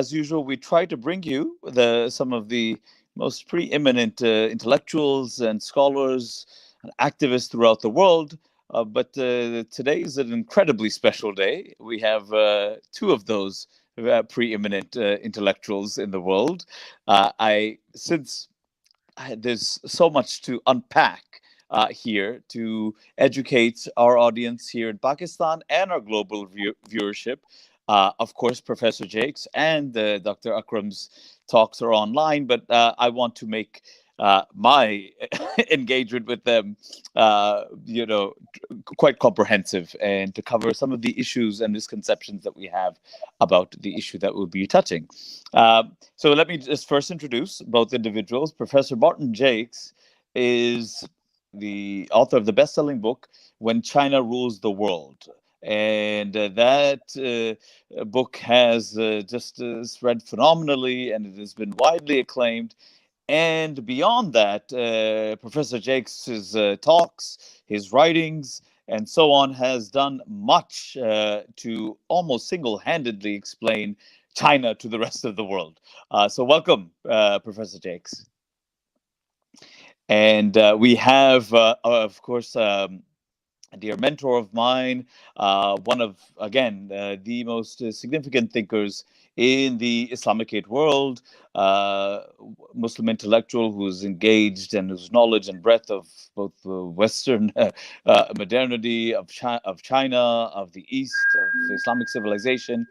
as usual, we try to bring you some of the most preeminent intellectuals and scholars and activists throughout the world. But today is an incredibly special day. We have two of those preeminent intellectuals in the world. There's so much to unpack here to educate our audience here in Pakistan and our global viewership. Of course, Professor Jacques and Dr. Akram's talks are online, but I want to make my engagement with them, quite comprehensive, and to cover some of the issues and misconceptions that we have about the issue that we'll be touching. So let me just first introduce both individuals. Professor Martin Jacques is the author of the best-selling book, When China Rules the World. And that book has just read phenomenally, and it has been widely acclaimed. And beyond that, Professor Jacques' talks, his writings, and so on has done much to almost single-handedly explain China to the rest of the world. So welcome, Professor Jacques. And we have, of course, a dear mentor of mine, one of, again, the most significant thinkers in the Islamicate world, Muslim intellectual who's engaged and whose knowledge and breadth of both Western modernity, of China, of the East, of the Islamic civilization.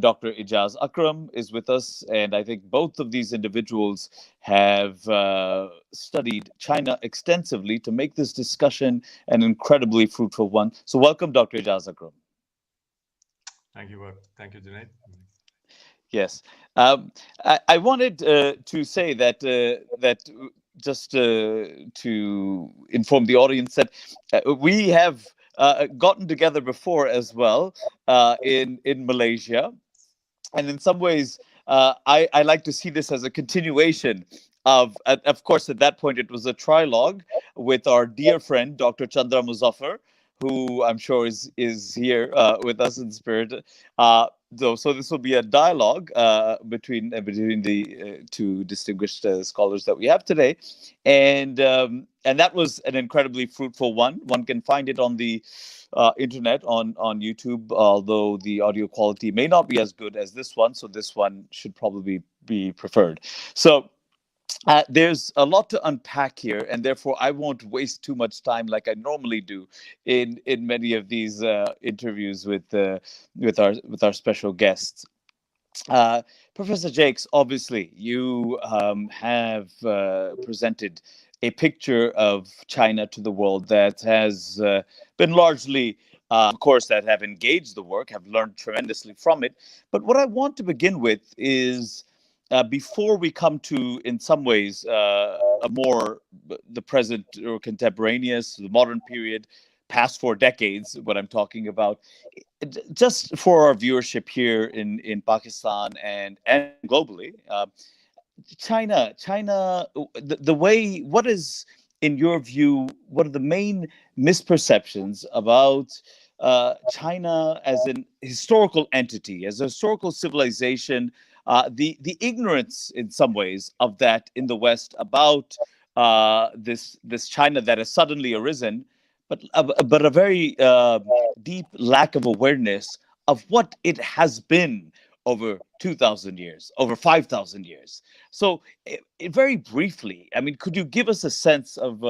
Dr. Ejaz Akram is with us, and I think both of these individuals have studied China extensively to make this discussion an incredibly fruitful one. So welcome, Dr. Ejaz Akram. Thank you, Junaid. Yes. I wanted to say that just to inform the audience that we have gotten together before as well in Malaysia, and in some ways I like to see this as a continuation of course, at that point it was a trilogue with our dear friend Dr. Chandra Muzaffar, who I'm sure is here with us in spirit. So this will be a dialogue between the two distinguished scholars that we have today, and that was an incredibly fruitful one. One can find it on the internet on YouTube, although the audio quality may not be as good as this one. So this one should probably be preferred. So. There's a lot to unpack here, and therefore I won't waste too much time like I normally do in many of these interviews with our special guests. Professor Jacques, obviously, you have presented a picture of China to the world that has been largely, of course, that have engaged the work, have learned tremendously from it. But what I want to begin with is, before we come to, in some ways, the present or contemporaneous, the modern period, past 4 decades, what I'm talking about, just for our viewership here in Pakistan and globally, China, the way, what is, in your view, what are the main misperceptions about China as an historical entity, as a historical civilization, the ignorance in some ways of that in the West about this China that has suddenly arisen, but a very deep lack of awareness of what it has been over 2,000 years, over 5,000 years. So, very briefly, I mean, could you give us a sense of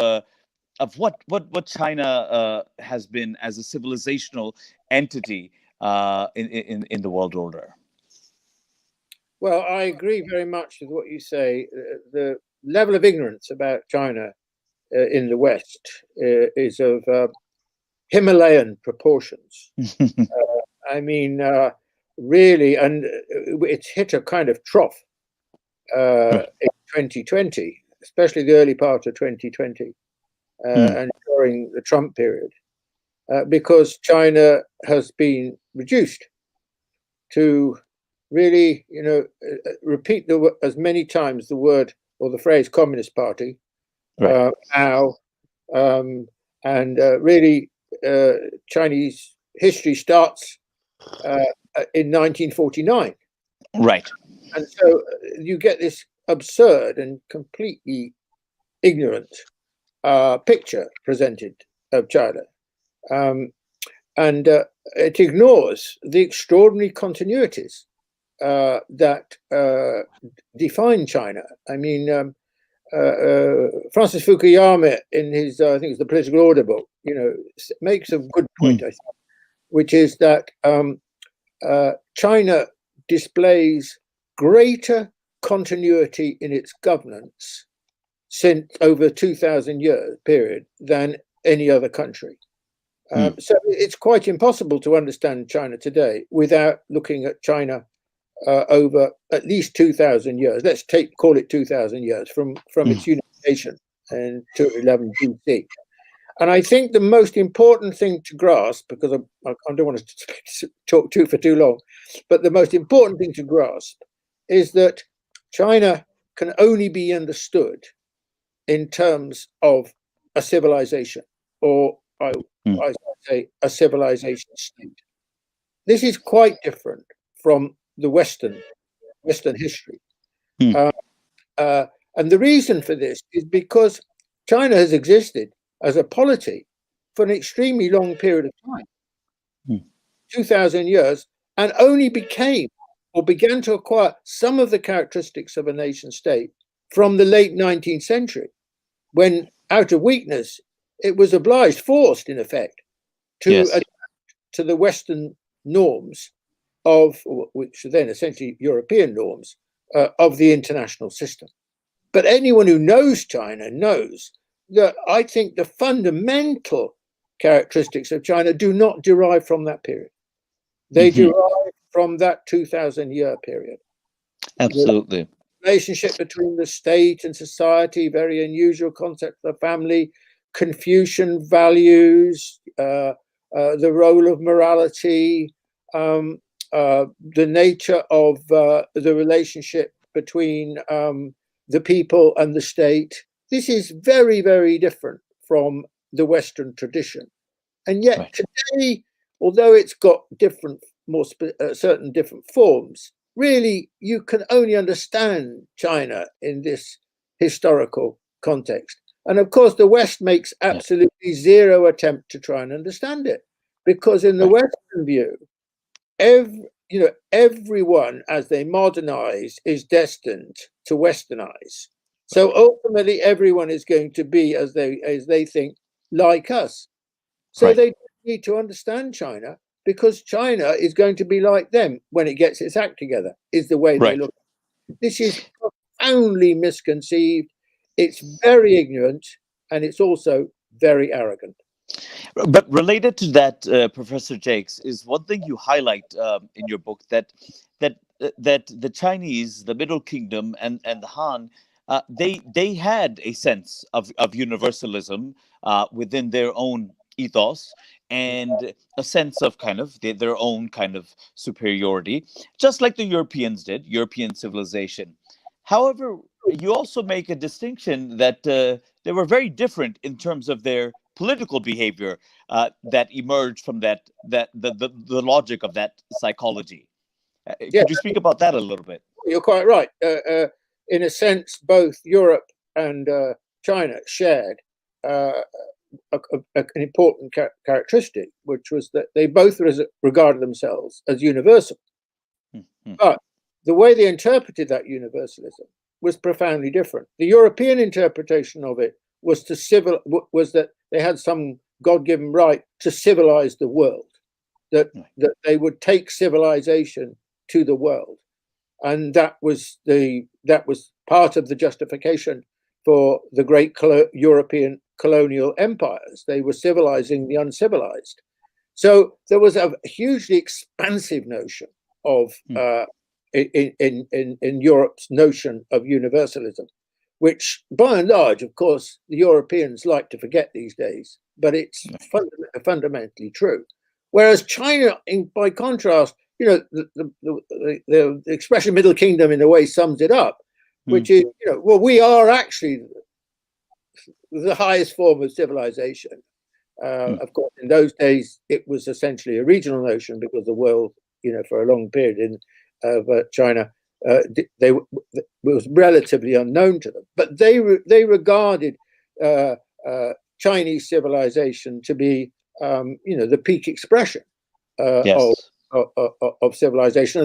what China has been as a civilizational entity in the world order? Well, I agree very much with what you say. The level of ignorance about China in the West is of Himalayan proportions. I mean, really, and it's hit a kind of trough in 2020, especially the early part of 2020 and during the Trump period, because China has been reduced to really, repeat as many times the word or the phrase Communist Party, Mao, and really Chinese history starts in 1949. Right. And so you get this absurd and completely ignorant picture presented of China. And it ignores the extraordinary continuities that define China. I mean, Francis Fukuyama, in his, I think it's the Political Order book, makes a good point, I think, which is that China displays greater continuity in its governance since over 2,000 years period than any other country. So it's quite impossible to understand China today without looking at China over at least 2,000 years. Let's call it 2,000 years from its unification in 211 BC. And I think the most important thing to grasp, because I don't want to talk for too long, but the most important thing to grasp is that China can only be understood in terms of a civilization, or I say a civilization state. This is quite different from the Western history. And the reason for this is because China has existed as a polity for an extremely long period of time, 2,000 years, and only became or began to acquire some of the characteristics of a nation state from the late 19th century, when out of weakness, it was forced in effect, to adapt to the Western norms which are then essentially European norms of the international system. But anyone who knows China knows that I think the fundamental characteristics of China do not derive from that period. They derive from that 2,000-year period. Absolutely. The relationship between the state and society, very unusual concept of the family, Confucian values, the role of morality, the nature of the relationship between the people and the state. This is very, very different from the Western tradition. And yet today, although it's got different, certain different forms, really you can only understand China in this historical context. And of course, the West makes absolutely zero attempt to try and understand it, because in the Western view, everyone, as they modernize, is destined to Westernize. So ultimately, everyone is going to be, as they think, like us. So they need to understand China, because China is going to be like them when it gets its act together, is the way they look. This is profoundly misconceived. It's very ignorant, and it's also very arrogant. But related to that, Professor Jacques, is one thing you highlight in your book, that the Chinese, the Middle Kingdom, and the Han, they had a sense of universalism within their own ethos, and a sense of kind of their own kind of superiority, just like the Europeans did, European civilization. However, you also make a distinction that they were very different in terms of their political behavior that emerged from the logic of that psychology. Could you speak about that a little bit? You're quite right. In a sense, both Europe and China shared an important characteristic, which was that they both regarded themselves as universal. But the way they interpreted that universalism was profoundly different. The European interpretation of it was that they had some God-given right to civilize the world, that they would take civilization to the world, and that was part of the justification for the great European colonial empires. They were civilizing the uncivilized. So there was a hugely expansive notion of in Europe's notion of universalism, which by and large, of course, the Europeans like to forget these days, but it's fundamentally true. Whereas China, by contrast, the expression Middle Kingdom in a way sums it up, which is, we are actually the highest form of civilization. Of course, in those days, it was essentially a regional notion, because the world, for a long period of China they was relatively unknown to them, but they regarded Chinese civilization to be, the peak expression Yes. of civilization,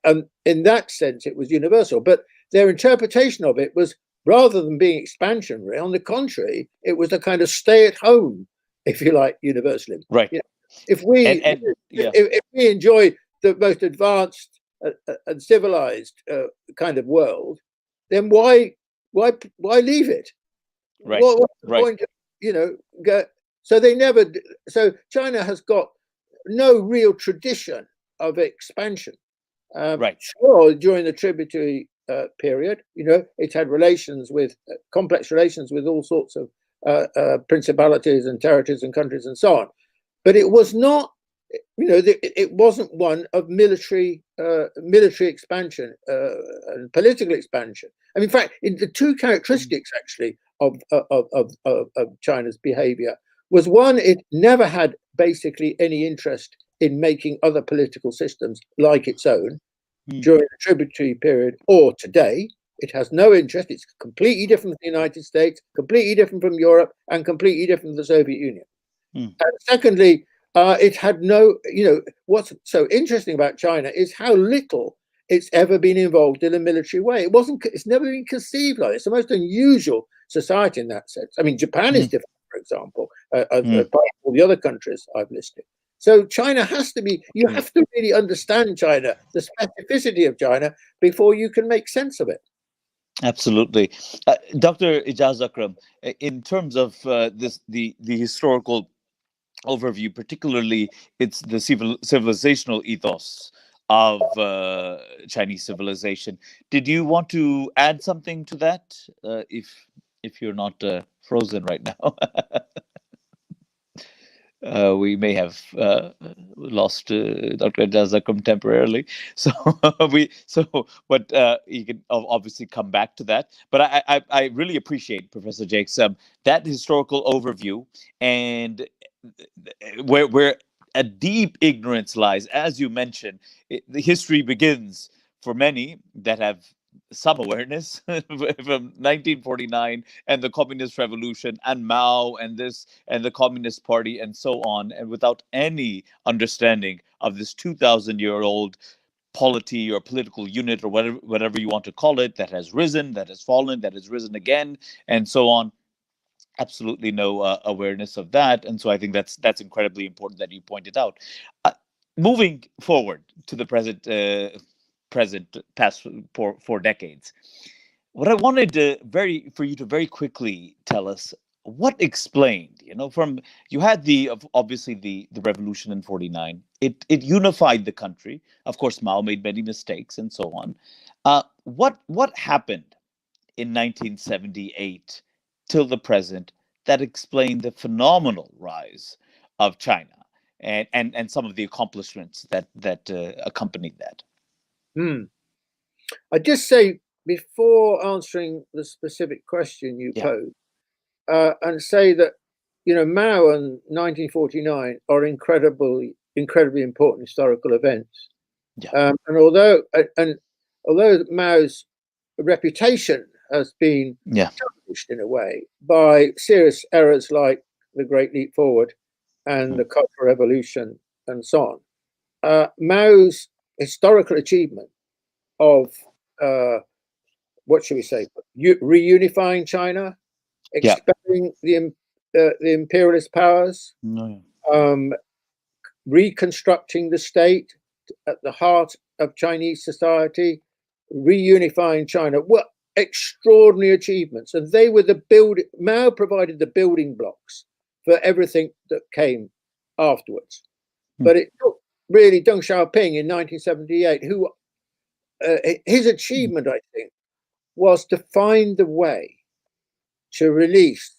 and in that sense, it was universal. But their interpretation of it was, rather than being expansionary, on the contrary, it was a kind of stay-at-home, if you like, universalism. Right. If we if we enjoy the most advanced and civilized kind of world, then why leave it? Right. What's the point of, so they never. So China has got no real tradition of expansion. Right. Sure, during the tributary period, it had relations with complex relations with all sorts of principalities and territories and countries and so on, but it was not. It wasn't one of military expansion and political expansion. I mean, in fact, the two characteristics actually of China's behavior was, one, it never had basically any interest in making other political systems like its own during the tributary period or today. It has no interest. It's completely different from the United States, completely different from Europe, and completely different from the Soviet Union. And secondly, it had no, what's so interesting about China is how little it's ever been involved in a military way. It's never been conceived like this. It's the most unusual society in that sense. I mean, Japan is different, for example, apart from all the other countries I've listed. So China has to be, you have to really understand China, the specificity of China, before you can make sense of it. Absolutely. Dr. Ejaz Akram, in terms of the historical overview, particularly it's the civilizational ethos of Chinese civilization. Did you want to add something to that? If you're not frozen right now, we may have lost Dr. Ejaz Akram temporarily. So but you can obviously come back to that. But I really appreciate, Professor Jacques, that historical overview, and where a deep ignorance lies. As you mentioned, the history begins for many that have some awareness from 1949 and the Communist Revolution and Mao and this and the Communist Party and so on, and without any understanding of this 2,000-year-old polity or political unit or whatever you want to call it, that has risen, that has fallen, that has risen again, and so on. Absolutely no awareness of that, and so I think that's incredibly important that you pointed out. Moving forward to the past 4 decades, what I wanted for you to very quickly tell us what explained, from you had obviously the revolution in 49. It unified the country. Of course, Mao made many mistakes and so on. What happened in 1978 till the present that explained the phenomenal rise of China and some of the accomplishments that accompanied that? I just say, before answering the specific question you posed, and say that Mao and 1949 are incredibly important historical events. And although Mao's reputation has been tarnished in a way by serious errors like the Great Leap Forward and the Cultural Revolution and so on, Mao's historical achievement of what should we say, reunifying China, expelling the imperialist powers, reconstructing the state at the heart of Chinese society, reunifying China, were extraordinary achievements. And they were Mao provided the building blocks for everything that came afterwards. But it took really Deng Xiaoping in 1978, who his achievement, I think, was to find the way to release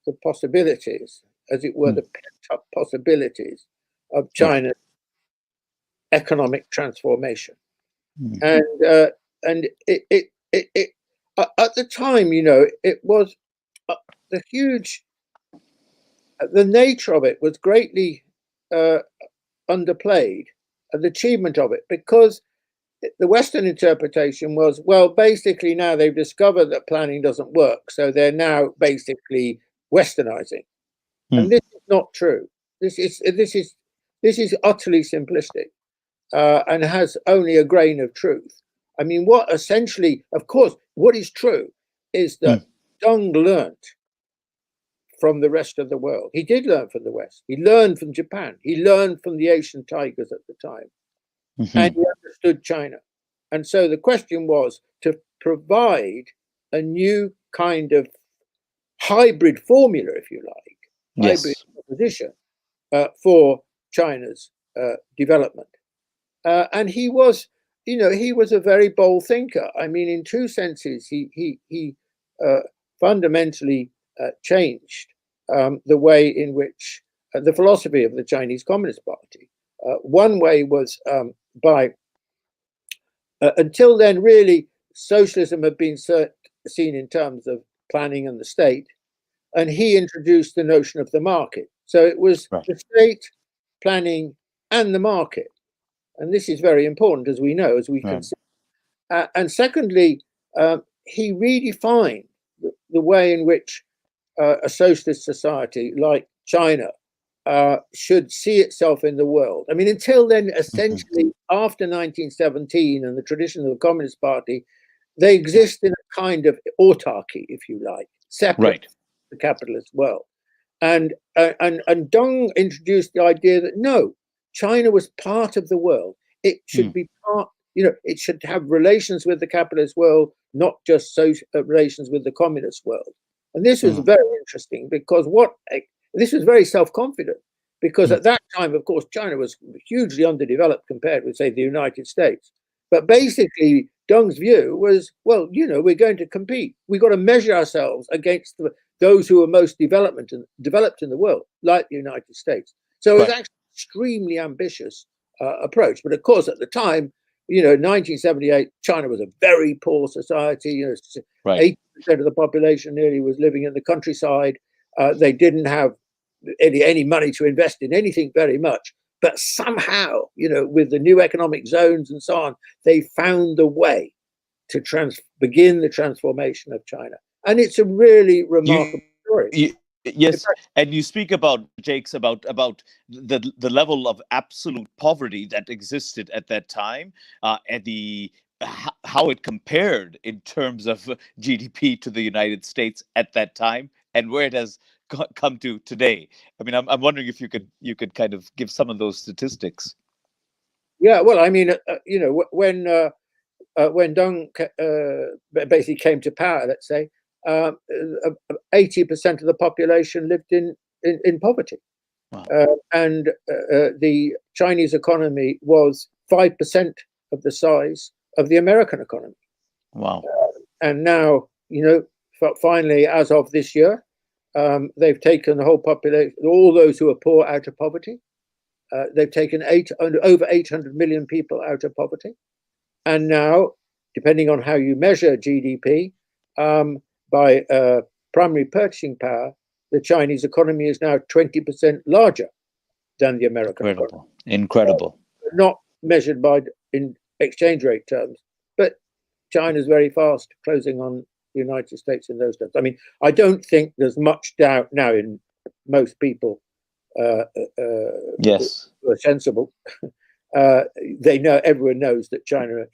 the possibilities, as it were, the pent-up possibilities of China's economic transformation. And it at the time, it was the nature of it was greatly underplayed, the achievement of it, because the Western interpretation was, well, basically now they've discovered that planning doesn't work, so they're now basically Westernizing, and this is not true. This is utterly simplistic, and has only a grain of truth. I mean, what essentially, of course, what is true is that Deng learned from the rest of the world. He did learn from the West. He learned from Japan. He learned from the Asian tigers at the time, and he understood China. And so the question was to provide a new kind of hybrid formula, if you like, hybrid proposition for China's development. And he was, he was a very bold thinker. I mean, in two senses, he fundamentally changed the way in which the philosophy of the Chinese Communist Party. One way was by until then, really, socialism had been seen in terms of planning and the state, and he introduced the notion of the market. So it was the state, planning, and the market. And this is very important, as we know, as we can see. And secondly, he redefined the way in which a socialist society like China should see itself in the world. I mean, until then, essentially, after 1917 and the tradition of the Communist Party, they exist in a kind of autarky, if you like, separate from the capitalist world. And Deng introduced the idea that no, China was part of the world. It should be part, it should have relations with the capitalist world, not just relations with the communist world. And this was very interesting because this was very self-confident, because at that time, of course, China was hugely underdeveloped compared with, say, the United States. But basically, Deng's view was, well, we're going to compete. We've got to measure ourselves against those who are most developed in the world, like the United States. So it was actually an extremely ambitious approach. But of course, at the time, in 1978, China was a very poor society. 80% of the population nearly was living in the countryside. They didn't have any money to invest in anything very much. But somehow, with the new economic zones and so on, they found a way to begin the transformation of China. And it's a really remarkable story. Yes, and you speak about, Jacques, about the level of absolute poverty that existed at that time, and how it compared in terms of GDP to the United States at that time, and where it has come to today. I mean, I'm wondering if you could kind of give some of those statistics. Yeah, well, I mean, when Deng basically came to power, let's say, 80% of the population lived in poverty. Wow. And the Chinese economy was 5% of the size of the American economy. Wow. And now, finally, as of this year, they've taken the whole population, all those who are poor, out of poverty. They've taken over 800 million people out of poverty. And now, depending on how you measure GDP, by primary purchasing power, the Chinese economy is now 20% larger than the American economy. Incredible. Not measured in exchange rate terms, but China's very fast closing on the United States in those terms. I mean, I don't think there's much doubt now in most people who are sensible. They know, everyone knows that China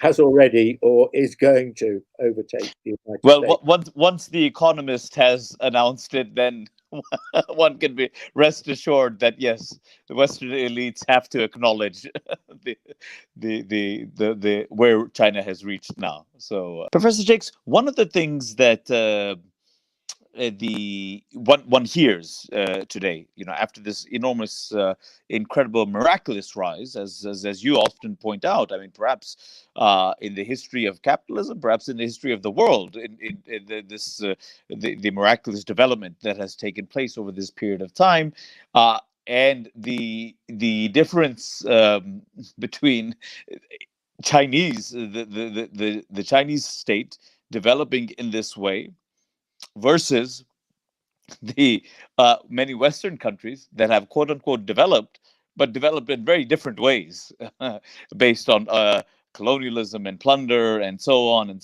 has already or is going to overtake the United States. Well, once The Economist has announced it, then one can be rest assured that yes, the Western elites have to acknowledge the where China has reached now. So, Professor Jacques, one of the things that one hears today, after this enormous, incredible, miraculous rise, as you often point out. I mean, perhaps in the history of capitalism, perhaps in the history of the world, in the miraculous development that has taken place over this period of time, and the difference between Chinese, the Chinese state developing in this way, versus the many Western countries that have quote unquote developed, but developed in very different ways, based on colonialism and plunder and so on,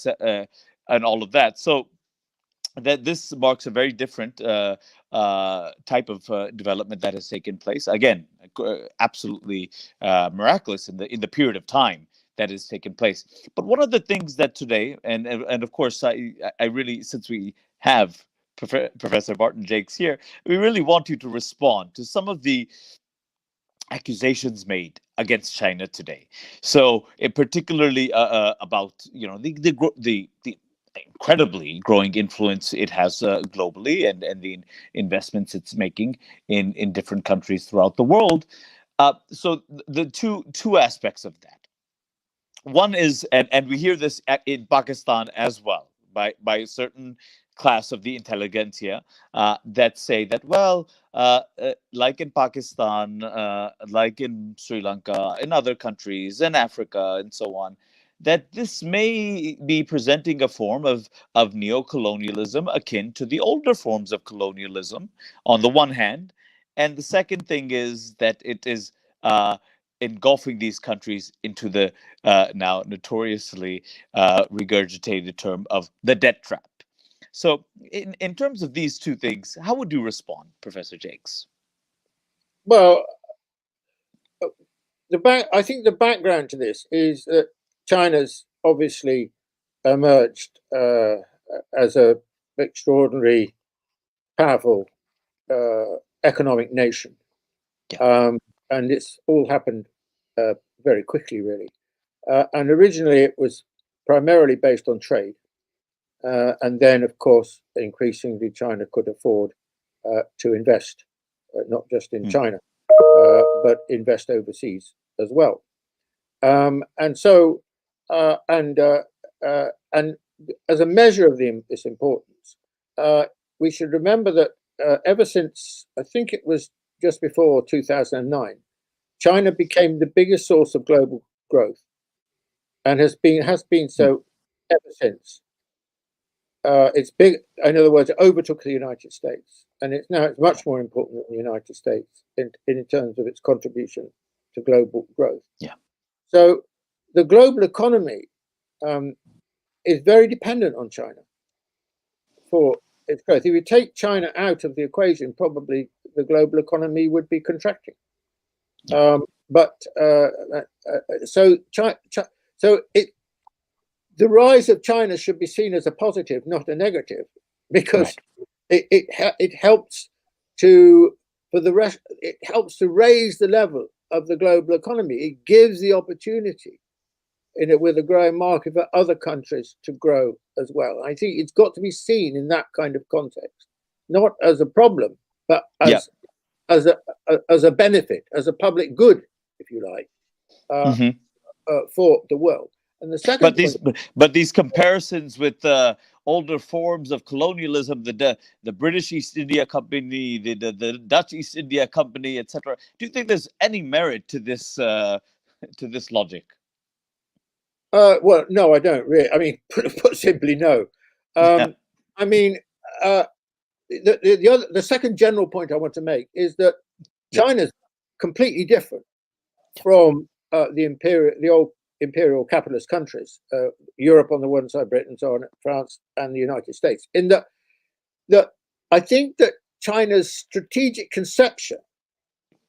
and all of that. So that this marks a very different type of development that has taken place. Again, absolutely miraculous in the period of time that has taken place. But one of the things that today, and of course, I really, since we have Professor Barton Jacques here, we really want you to respond to some of the accusations made against China today. So, particularly about the incredibly growing influence it has globally, and the investments it's making in different countries throughout the world. So the two aspects of that. One is, and we hear this in Pakistan as well, by a certain class of the intelligentsia, that say that, well, like in Pakistan, like in Sri Lanka, in other countries, in Africa, and so on, that this may be presenting a form of neo-colonialism akin to the older forms of colonialism, on the one hand, and the second thing is that it is engulfing these countries into the now notoriously regurgitated term of the debt trap. So, in terms of these two things, how would you respond, Professor Jacques? Well, I think the background to this is that China's obviously emerged as a extraordinary, powerful economic nation, and it's all happened very quickly, really. And originally, it was primarily based on trade, and then, of course, increasingly, China could afford to invest, not just in China, but invest overseas as well. And so, and as a measure of this importance, we should remember that ever since, I think it was just before 2009, China became the biggest source of global growth, and has been so ever since. It's big. In other words, it overtook the United States, and it's much more important than the United States in terms of its contribution to global growth. Yeah. So the global economy is very dependent on China for its growth. If you take China out of the equation, probably the global economy would be contracting. Yeah. The rise of China should be seen as a positive, not a negative, because it helps to raise the level of the global economy. It gives the opportunity with a growing market for other countries to grow as well. I think it's got to be seen in that kind of context, not as a problem, but as a benefit, as a public good, if you like, for the world. And the second but these comparisons with older forms of colonialism, the British East India Company, the Dutch East India Company, etc. Do you think there's any merit to this logic? Well, no, I don't really. I mean, put simply, no. I mean, the second general point I want to make is that China's completely different from the old imperial capitalist countries, Europe on the one side, Britain, so on, France, and the United States. In that I think that China's strategic conception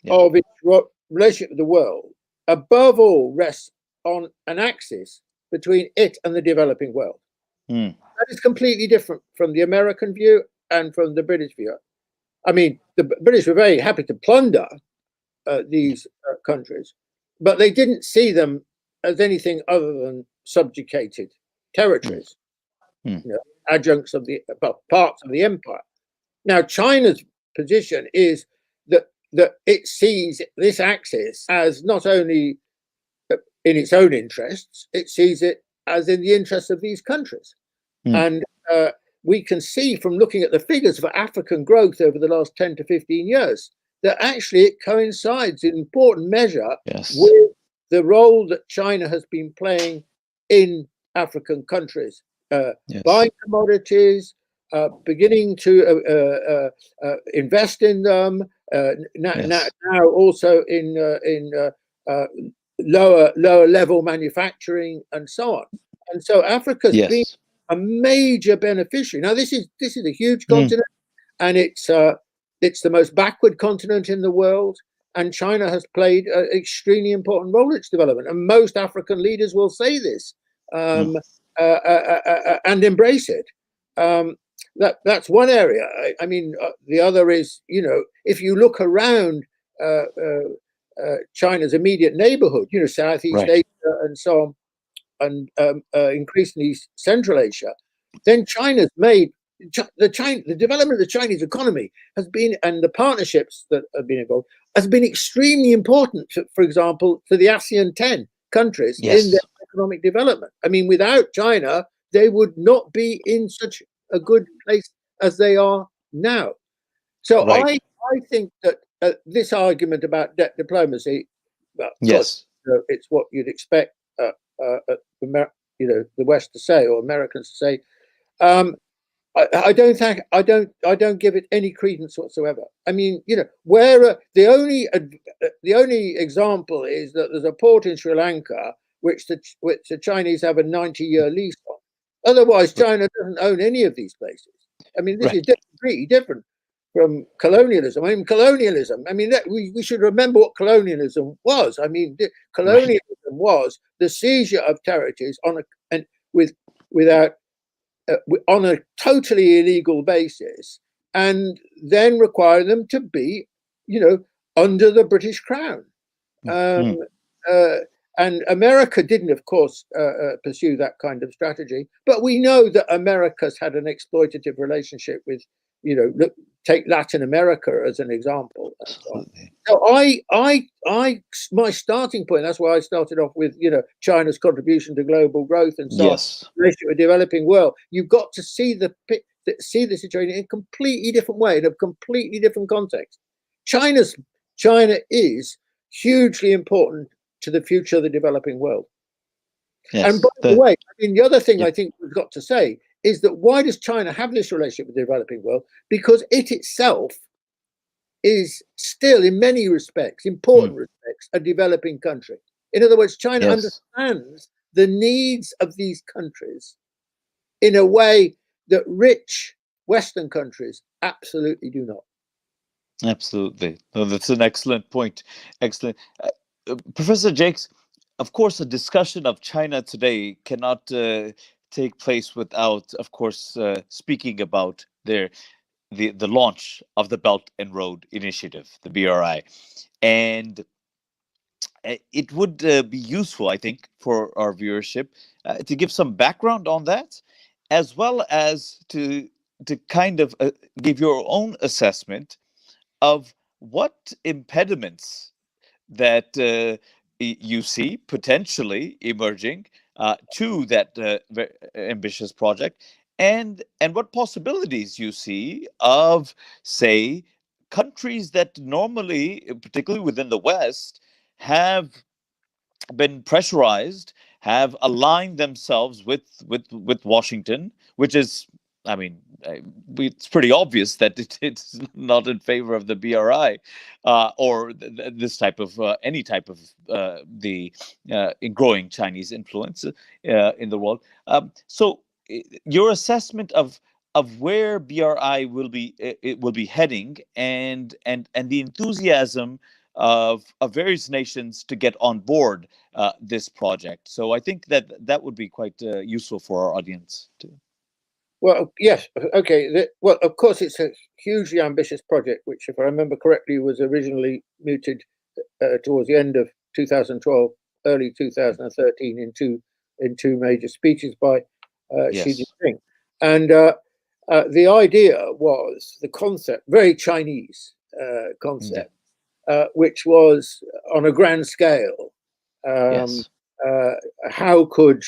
of its relationship with the world, above all, rests on an axis between it and the developing world. That is completely different from the American view and from the British view. I mean, the British were very happy to plunder these countries, but they didn't see them as anything other than subjugated territories, adjuncts of parts of the empire. Now, China's position is that it sees this axis as not only in its own interests, it sees it as in the interests of these countries. And we can see from looking at the figures for African growth over the last 10 to 15 years that actually it coincides in important measure with the role that China has been playing in African countries, buying commodities, beginning to invest in them, now also in lower level manufacturing and so on. And so Africa's been a major beneficiary. Now this is a huge continent, and it's the most backward continent in the world. And China has played an extremely important role in its development. And most African leaders will say this and embrace it. That's one area. I mean, the other is, if you look around China's immediate neighborhood, Southeast Asia and so on, and increasingly Central Asia, then China's made the development of the Chinese economy has been, and the partnerships that have been involved, has been extremely important, for example, to the ASEAN 10 countries in their economic development. I mean, without China, they would not be in such a good place as they are now. So I think that this argument about debt diplomacy, well, it's what you'd expect the West to say, or Americans to say. I don't give it any credence whatsoever. I mean, where the only example is that there's a port in Sri Lanka which the Chinese have a 90-year lease on. Otherwise, China doesn't own any of these places. I mean, this is completely different from colonialism. I mean, we should remember what colonialism was. I mean, colonialism was the seizure of territories on a totally illegal basis, and then require them to be, under the British Crown. And America didn't, of course, pursue that kind of strategy. But we know that America's had an exploitative relationship with, take Latin America as an example. So my starting point, that's why I started off with, China's contribution to global growth and so on, relationship with the developing world. You've got to see the situation in a completely different way, in a completely different context. China is hugely important to the future of the developing world. And by the way, I mean, the other thing I think we've got to say is that why does China have this relationship with the developing world? Because it itself is still, in many respects, important respects, a developing country. In other words, China understands the needs of these countries in a way that rich Western countries absolutely do not. Absolutely. No, that's an excellent point. Excellent. Professor Jacques, of course, a discussion of China today cannot take place without, of course, speaking about the launch of the Belt and Road Initiative, the BRI. And it would be useful, I think, for our viewership to give some background on that, as well as to kind of give your own assessment of what impediments that you see potentially emerging to that very ambitious project, and what possibilities you see of, say, countries that normally, particularly within the West, have been pressurized, have aligned themselves with Washington, which is, I mean, it's pretty obvious that it's not in favor of the BRI or this type of any type of the growing Chinese influence in the world. So, your assessment of where BRI will be heading, and the enthusiasm of various nations to get on board this project. So I think that would be quite useful for our audience too. Well, yes, okay. Well, of course, it's a hugely ambitious project, which, if I remember correctly, was originally mooted towards the end of 2012, early 2013, in two major speeches by Xi Jinping. And the idea was the concept, very Chinese concept, which was on a grand scale. How could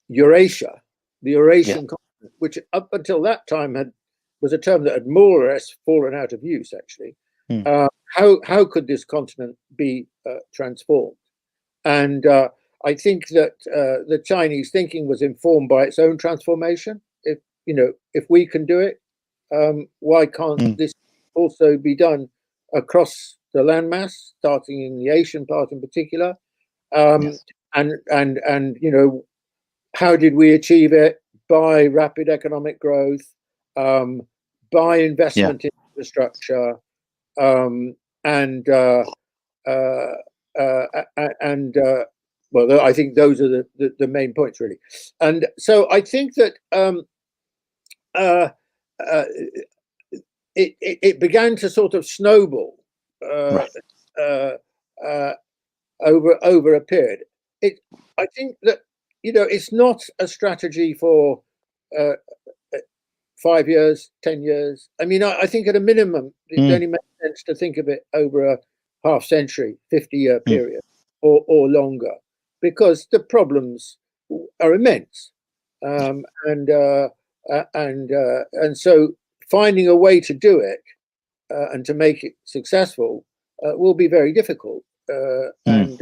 Eurasia, the Eurasian continent, which up until that time was a term that had more or less fallen out of use, actually. How could this continent be transformed? And I think that the Chinese thinking was informed by its own transformation. If we can do it, Why can't this also be done across the landmass, starting in the Asian part in particular? Yes. And you know, how did we achieve it? By rapid economic growth, by investment in infrastructure, and well, I think those are the main points really. And so I think that it began to sort of snowball over a period. I think that, you know, it's not a strategy for 5 years, 10 years. I mean, I think at a minimum, it only makes sense to think of it over a half century, 50-year period or longer, because the problems are immense. And so finding a way to do it and to make it successful will be very difficult. And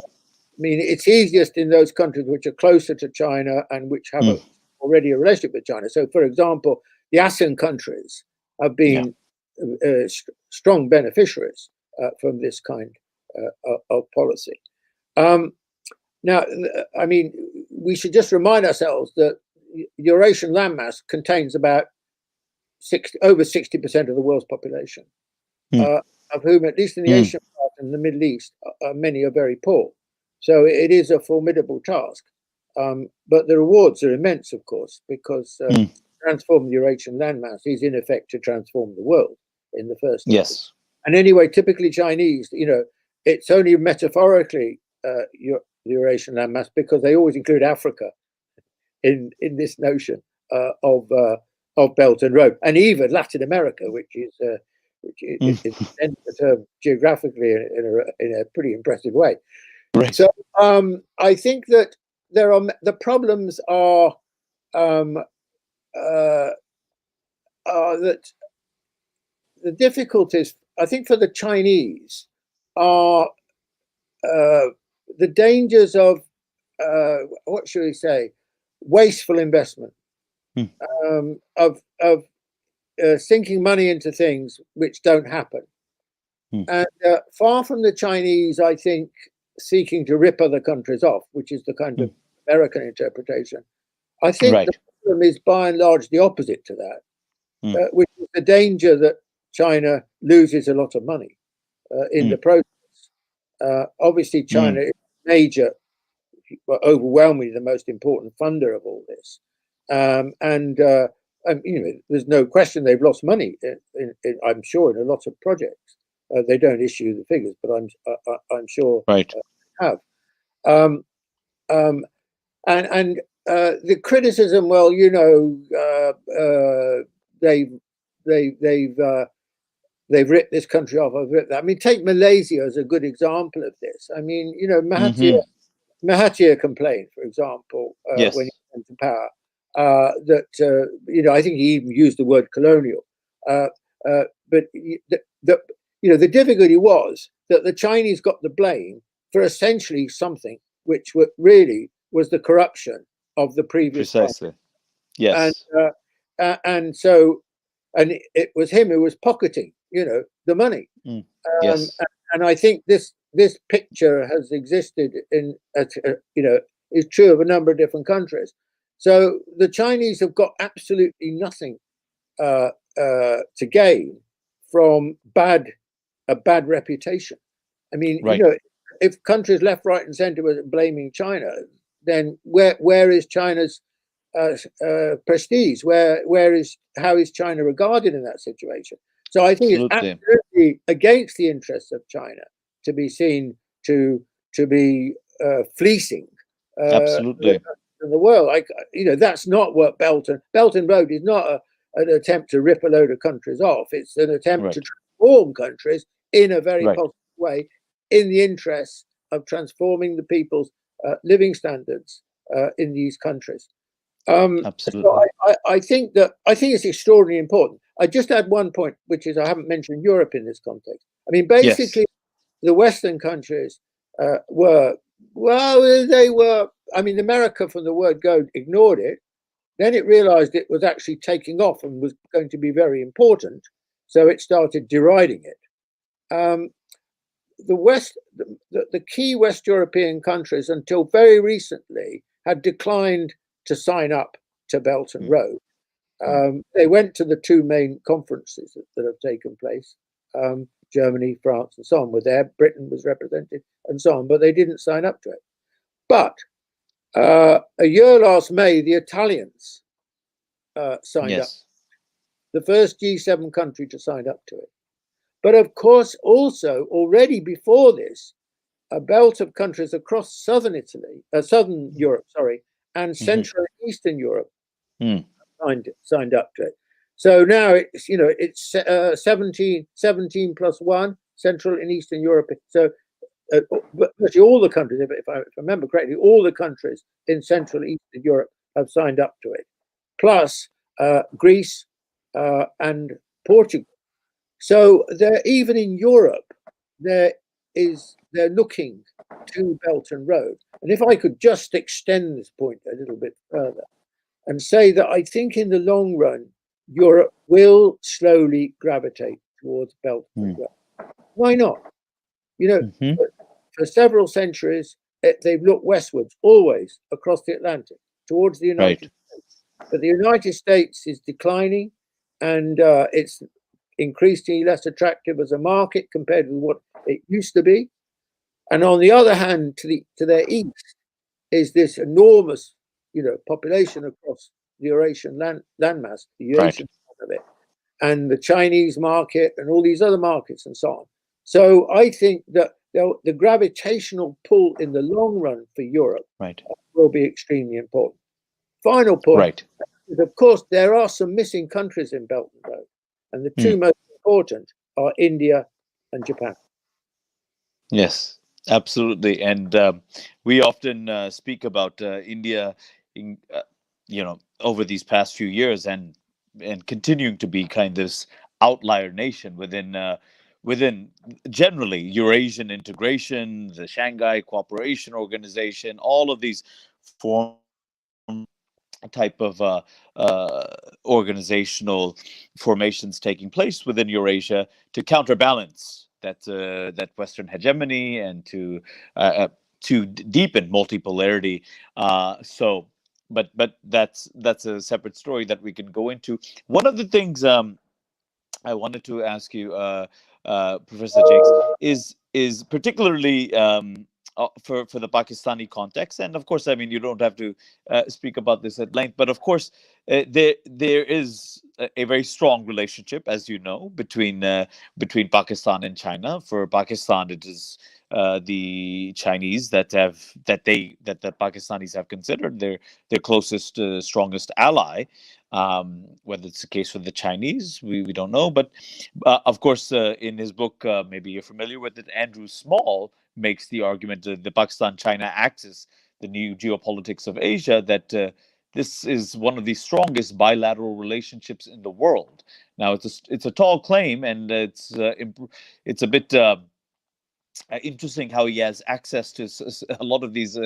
I mean, it's easiest in those countries which are closer to China and which have already a relationship with China. So, for example, the ASEAN countries have been strong beneficiaries from this kind of policy. Now, I mean, we should just remind ourselves that Eurasian landmass contains about over 60% of the world's population, of whom, at least in the Asian part and the Middle East, many are very poor. So it is a formidable task. But the rewards are immense, of course, because transform the Eurasian landmass is in effect to transform the world in the first instance. Yes. And anyway, typically Chinese, you know, it's only metaphorically the Eurasian landmass, because they always include Africa in this notion of Belt and Road, and even Latin America, which is the term geographically in a pretty impressive way. Right. So I think that the problems are that the difficulties, I think, for the Chinese are the dangers of what should we say, wasteful investment, of sinking money into things which don't happen, and far from the Chinese, I think, seeking to rip other countries off, which is the kind of American interpretation. I think the problem is by and large the opposite to that, which is the danger that China loses a lot of money in the process. Obviously, China is major, overwhelmingly the most important funder of all this, and you know, there's no question they've lost money. I'm sure in a lot of projects. They don't issue the figures, but I'm sure they have. And the criticism, well, you know, they've ripped this country off. I've ripped that. I mean, take Malaysia as a good example of this. I mean, you know, Mahathir complained, for example, when he came to power, that you know, I think he even used the word colonial. But you know, the difficulty was that the Chinese got the blame for essentially something which really was the corruption of the previous. Precisely. Yes. And so, and it was him who was pocketing, you know, the money. Yes. And I think this picture has existed in, you know, is true of a number of different countries. So the Chinese have got absolutely nothing to gain from a bad reputation. I mean, you know, if countries left, right, and centre were blaming China, then where is China's prestige? How is China regarded in that situation? So I think it's absolutely against the interests of China to be seen to be fleecing absolutely the world. Like, you know, that's not what Belt and Road is not an attempt to rip a load of countries off. It's an attempt to transform countries in a very positive way, in the interests of transforming the people's living standards in these countries. Absolutely. So I think it's extraordinarily important. I just add one point, which is I haven't mentioned Europe in this context. I mean, basically, the Western countries were. I mean, America, from the word go, ignored it. Then it realized it was actually taking off and was going to be very important, so it started deriding it. The key West European countries, until very recently, had declined to sign up to Belt and Road. They went to the two main conferences that have taken place. Germany, France, and so on were there. Britain was represented, and so on, but they didn't sign up to it. But a year last May, the Italians signed up. The first G7 country to sign up to it. But of course, also already before this, a belt of countries across southern Europe, and Central and Eastern Europe signed up to it. So now it's 17 plus 1, Central and Eastern Europe. So virtually all the countries, if I remember correctly, all the countries in Central and Eastern Europe have signed up to it, plus Greece and Portugal. So even in Europe, they're looking to Belt and Road. And if I could just extend this point a little bit further and say that I think in the long run, Europe will slowly gravitate towards Belt and Road. Why not? For several centuries, they've looked westwards, always across the Atlantic, towards the United States. But the United States is declining, and it's increasingly less attractive as a market compared with what it used to be. And on the other hand, to their east is this enormous, population across the Eurasian landmass, the Eurasian part of it, and the Chinese market and all these other markets and so on. So I think that the gravitational pull in the long run for Europe will be extremely important. Final point is, of course, there are some missing countries in Belt and Road, and the two most important are India and Japan. Yes, absolutely. And we often speak about India, over these past few years, and continuing to be kind of this outlier nation within generally Eurasian integration, the Shanghai Cooperation Organization, all of these form type of organizational formations taking place within Eurasia to counterbalance that Western hegemony and to deepen multipolarity. But that's a separate story that we can go into. One of the things I wanted to ask you, Professor Jacques, is particularly for the Pakistani context, and of course, I mean, you don't have to speak about this at length, but of course, there is a very strong relationship, as you know, between Pakistan and China. For Pakistan, it is the Chinese that the Pakistanis have considered their closest, strongest ally. Whether it's the case for the Chinese, we don't know. But of course, in his book, maybe you're familiar with it, Andrew Small makes the argument that the Pakistan-China axis, the new geopolitics of Asia, that this is one of the strongest bilateral relationships in the world. Now, it's a tall claim, and it's a bit interesting how he has access to a lot of these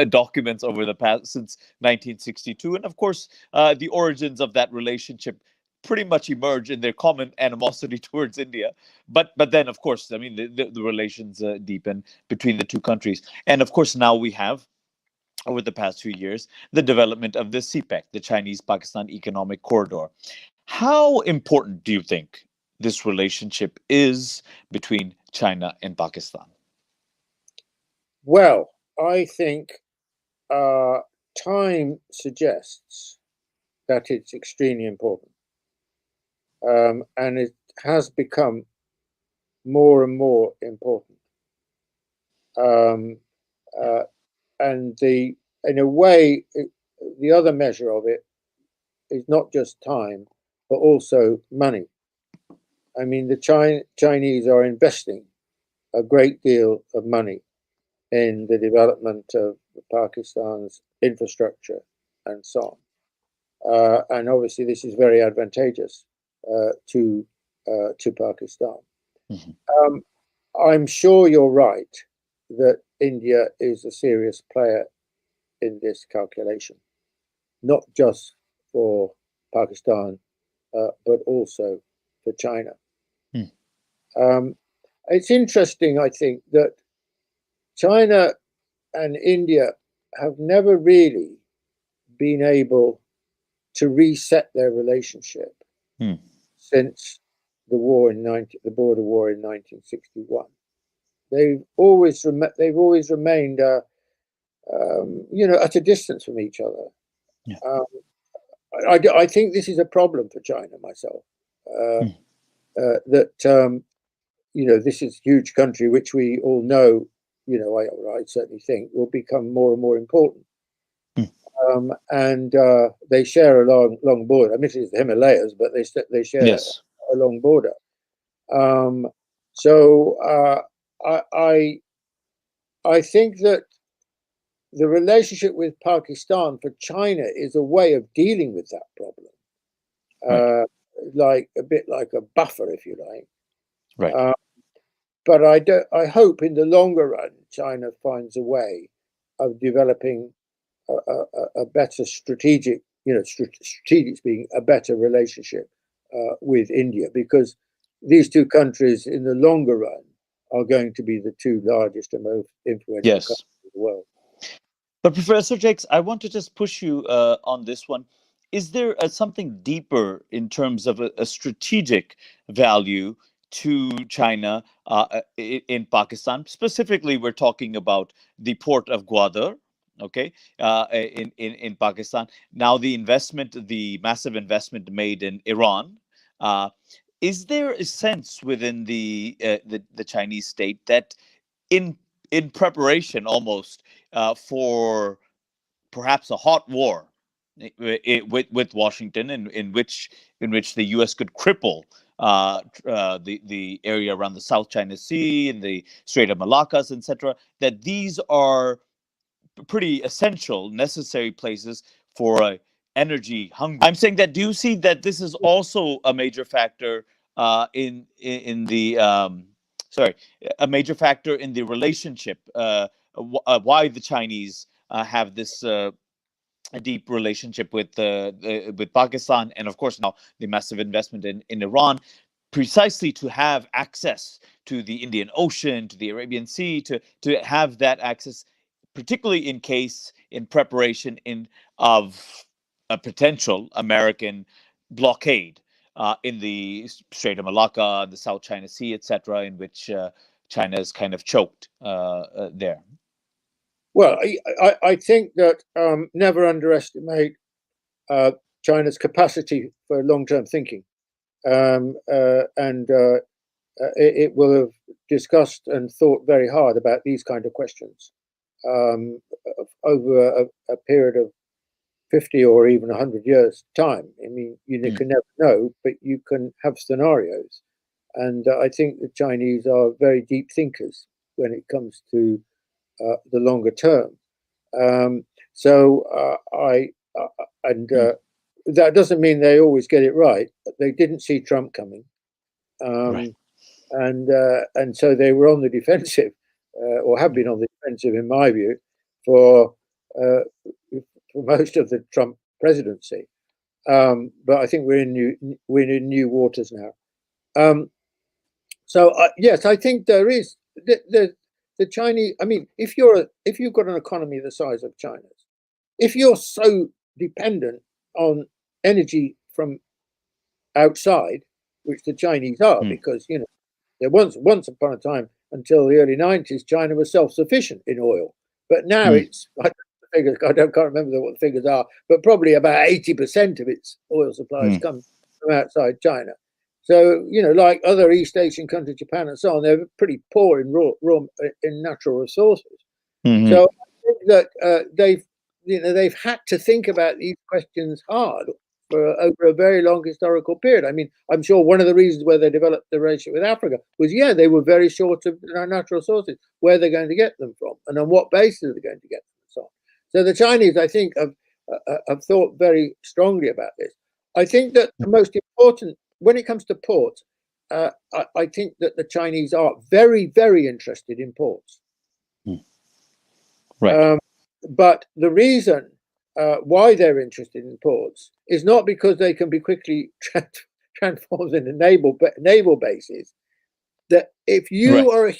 documents over the past since 1962, and of course, the origins of that relationship pretty much emerge in their common animosity towards India. But then, of course, I mean, the relations deepen between the two countries, and of course, now we have, over the past few years, the development of the CPEC, the Chinese-Pakistan Economic Corridor. How important do you think this relationship is between China and Pakistan? Well, I think time suggests that it's extremely important. And it has become more and more important. And in a way, the other measure of it is not just time, but also money. I mean, the Chinese are investing a great deal of money in the development of Pakistan's infrastructure and so on. And obviously, this is very advantageous to Pakistan. Mm-hmm. I'm sure you're right that India is a serious player in this calculation. not just for Pakistan, but also for China. It's interesting, I think, that China and India have never really been able to reset their relationship since the border war in 1961. They've always remained, at a distance from each other. Yeah. I think this is a problem for China myself. That this is a huge country, which we all know. I certainly think will become more and more important. And they share a long border. I mean, it's the Himalayas, but they share Yes. a long border. So I think that the relationship with Pakistan for China is a way of dealing with that problem, like a bit like a buffer, if you like. Right. But I hope in the longer run, China finds a way of developing a better strategic, strategic speaking, a better relationship with India, because these two countries in the longer run are going to be the two largest and most influential countries in the world. But Professor Jacques, I want to just push you on this one. Is there something deeper in terms of a strategic value to China in Pakistan? Specifically, we're talking about the port of Gwadar, okay, in Pakistan. Now, the massive investment made in Iran. Is there a sense within the Chinese state that in preparation almost for perhaps a hot war with Washington, in which the U.S. could cripple the area around the South China Sea and the Strait of Malaccas, etc., that these are pretty essential, necessary places for a energy hungry. I'm saying that. Do you see that this is also a major factor in the a major factor in the relationship? Why the Chinese have this a deep relationship with Pakistan, and of course now the massive investment in Iran, precisely to have access to the Indian Ocean, to the Arabian Sea, to have that access, particularly in preparation of a potential American blockade in the Strait of Malacca, the South China Sea, etc., in which China is kind of choked there. Well, I think that never underestimate China's capacity for long-term thinking, and it will have discussed and thought very hard about these kind of questions over a period of 50 or even 100 years' time. I mean, you can never know, but you can have scenarios. And I think the Chinese are very deep thinkers when it comes to the longer term. That doesn't mean they always get it right. They didn't see Trump coming. Right. And so they were on the defensive, or have been on the defensive, in my view, for most of the Trump presidency. But I think we're in new waters now. So yes, I think there is the Chinese. I mean, if you've got an economy the size of China's, if you're so dependent on energy from outside, which the Chinese are, because there once upon a time, until the early 90s, China was self-sufficient in oil, but now it's, I can't remember what the figures are, but probably about 80% of its oil supplies come from outside China. So like other East Asian countries, Japan and so on, they're pretty poor in in natural resources. So I think that they've had to think about these questions hard for over a very long historical period. I mean, I'm sure one of the reasons where they developed the relationship with Africa was, they were very short of natural resources. Where they're going to get them from, and on what basis are they going to get them, and so on. So the Chinese, I think, have thought very strongly about this. I think that the most important, when it comes to ports, I think that the Chinese are very, very interested in ports. Right. But the reason why they're interested in ports is not because they can be quickly transformed into naval bases. That if you are a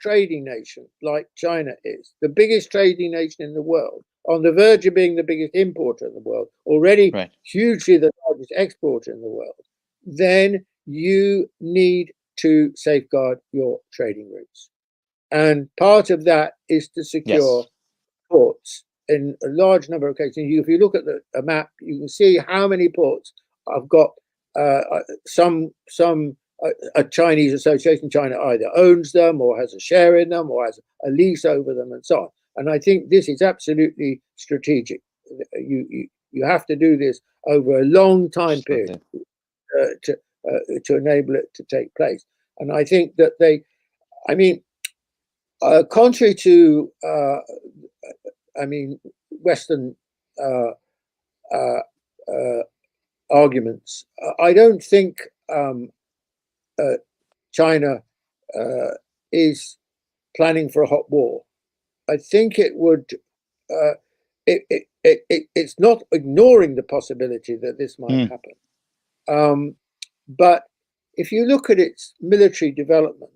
trading nation like China is, the biggest trading nation in the world, on the verge of being the biggest importer in the world, already hugely the largest exporter in the world, then you need to safeguard your trading routes. And part of that is to secure ports in a large number of cases. If you look at a map, you can see how many ports have got a Chinese association. China either owns them or has a share in them or has a lease over them and so on. And I think this is absolutely strategic. You have to do this over a long time period to enable it to take place. And I think that contrary to Western arguments, I don't think China is planning for a hot war. I think it would. It's not ignoring the possibility that this might happen. But if you look at its military development,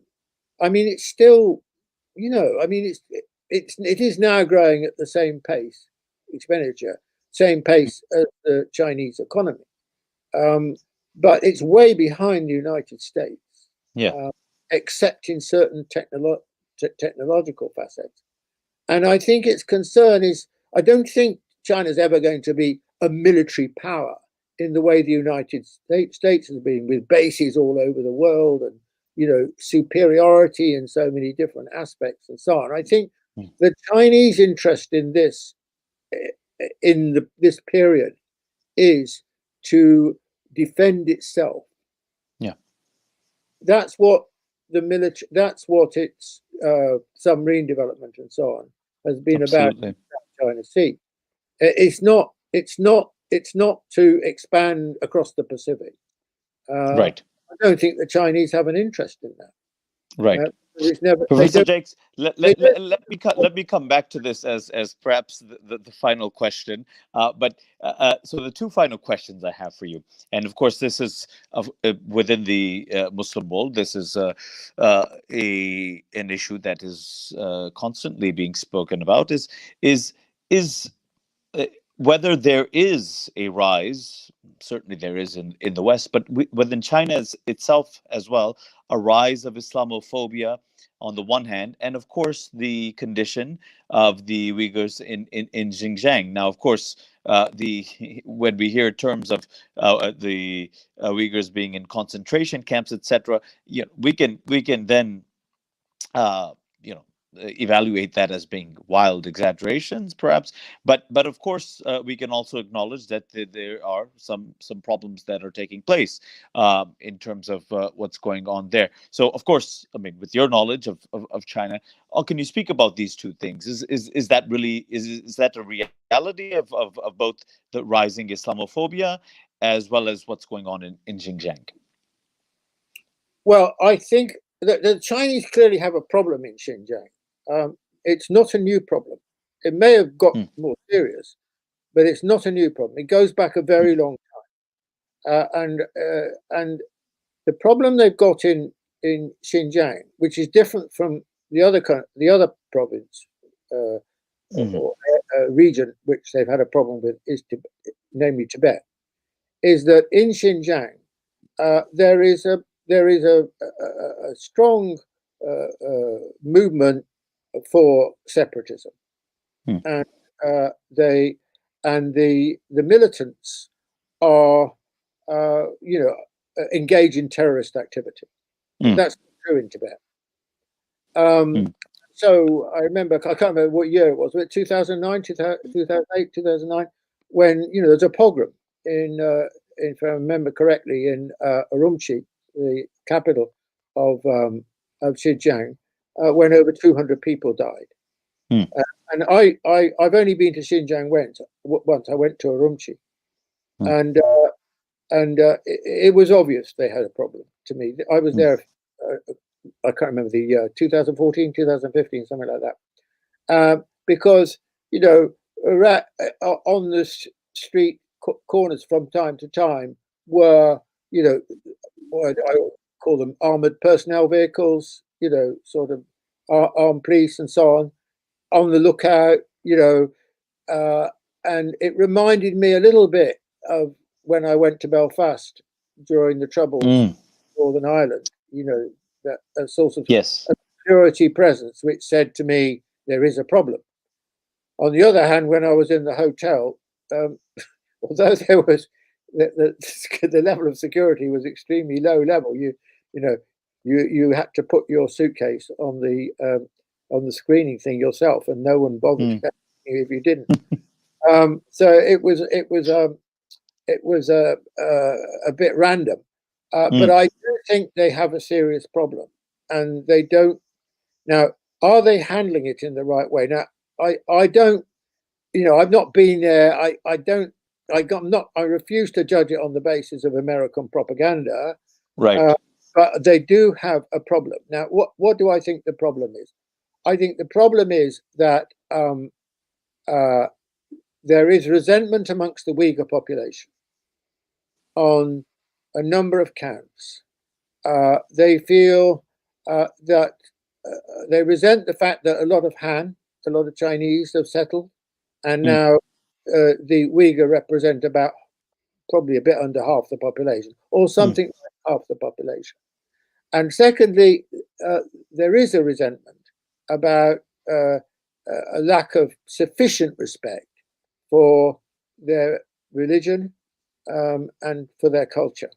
I mean, it's still, it is now growing at the same pace, expenditure, same pace as the Chinese economy. But it's way behind the United States, except in certain technological facets. And I think its concern is, I don't think China's ever going to be a military power in the way the United States has been, with bases all over the world and, superiority in so many different aspects and so on. I think the Chinese interest in this, this period, is to defend itself. That's what the military. That's what its submarine development and so on has been about. China Sea. It's not to expand across the Pacific. I don't think the Chinese have an interest in that. Professor Jacques, let me come back to this as perhaps the final question. So the two final questions I have for you, and of course this is within the Muslim world. This is an issue that is constantly being spoken about. Is whether there is a rise. Certainly there is in the West, but within China itself as well, a rise of Islamophobia on the one hand, and of course the condition of the Uyghurs in Xinjiang. Now, of course, when we hear terms of the Uyghurs being in concentration camps, etc., we can then evaluate that as being wild exaggerations, perhaps. But of course, we can also acknowledge that there are some problems that are taking place in terms of what's going on there. So, of course, I mean, with your knowledge of China, how can you speak about these two things? Is that really is that a reality of both the rising Islamophobia as well as what's going on in Xinjiang? Well, I think the Chinese clearly have a problem in Xinjiang. It's not a new problem. It may have got more serious, but it's not a new problem. It goes back a very long time, and the problem they've got in Xinjiang, which is different from the other province or region which they've had a problem with, is namely Tibet, is that in Xinjiang there is a strong movement for separatism, and the militants are engage in terrorist activity. That's true in Tibet. So I remember, I can't remember what year it was, but 2009, 2008, 2009, when there's a pogrom in if I remember correctly, in Urumqi, the capital of Xinjiang, when over 200 people died. And I've only been to Xinjiang once. I went to Urumqi, and it was obvious they had a problem to me. I was there. I can't remember the year, 2014, 2015, something like that. Because on the street corners from time to time were, you know, what I call them armored personnel vehicles, you know, sort of armed police and so on the lookout, you know, and it reminded me a little bit of when I went to Belfast during the Troubles in Northern Ireland, you know, that a sort of Yes. a security presence which said to me, there is a problem. On the other hand, when I was in the hotel, although there was the level of security was extremely low level, you know, you had to put your suitcase on the screening thing yourself, and no one bothered if you didn't. So it was a bit random, but I do think they have a serious problem, and they don't. Now, are they handling it in the right way? Now, I don't, you know, I've not been there. I refuse to judge it on the basis of American propaganda. Right. But they do have a problem. Now, what do I think the problem is? I think the problem is that there is resentment amongst the Uyghur population on a number of counts. They feel that they resent the fact that a lot of Chinese have settled, and now the Uyghur represent about probably a bit under half the population, or something like half the population. And secondly, there is a resentment about a lack of sufficient respect for their religion and for their culture.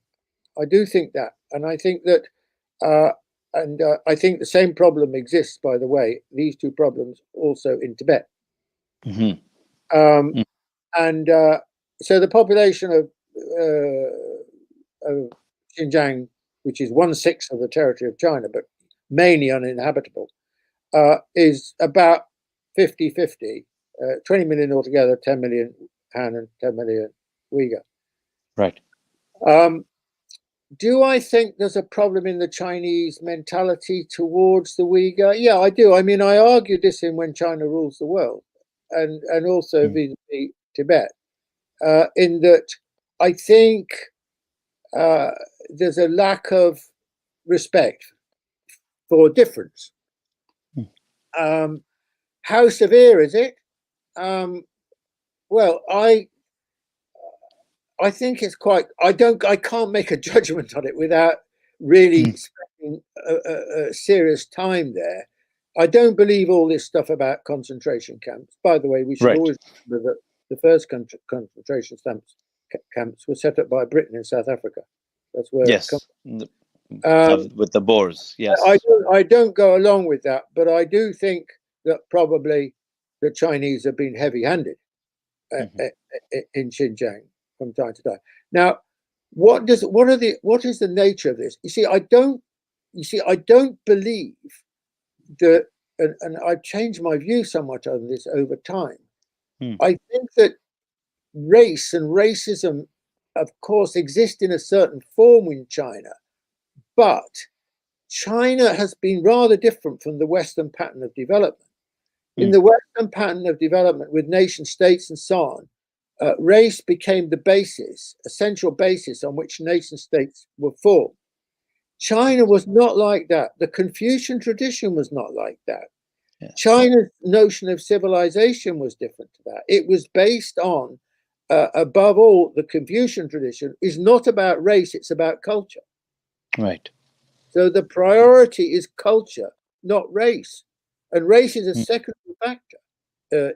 I do think that, and I think that, I think the same problem exists. By the way, these two problems also in Tibet, and so the population of Xinjiang, which is 1/6 of the territory of China, but mainly uninhabitable, is about 50-50, 20 million altogether, 10 million Han and 10 million Uyghur. Right. Do I think there's a problem in the Chinese mentality towards the Uyghur? Yeah, I do. I mean, I argued this in When China Rules the World, and also vis-a-vis Tibet, in that I think there's a lack of respect for difference. How severe is it? Well, I think it's quite. I can't make a judgment on it without really spending a serious time there. I don't believe all this stuff about concentration camps. By the way, we should always remember that the first concentration camps were set up by Britain in South Africa. That's where it comes from. With the Boers. Yes. I don't go along with that, but I do think that probably the Chinese have been heavy-handed in Xinjiang from time to time. Now, what is the nature of this? You see, I don't believe that, and I've changed my view somewhat on this over time. I think that race and racism, of course, exist in a certain form in China, but China has been rather different from the Western pattern of development. In the Western pattern of development with nation states and so on, race became the basis, essential basis on which nation states were formed. China was not like that. The Confucian tradition was not like that. Yes. China's notion of civilization was different to that. It was based on, above all, the Confucian tradition is not about race, it's about culture. Right. So the priority is culture, not race. And race is a secondary factor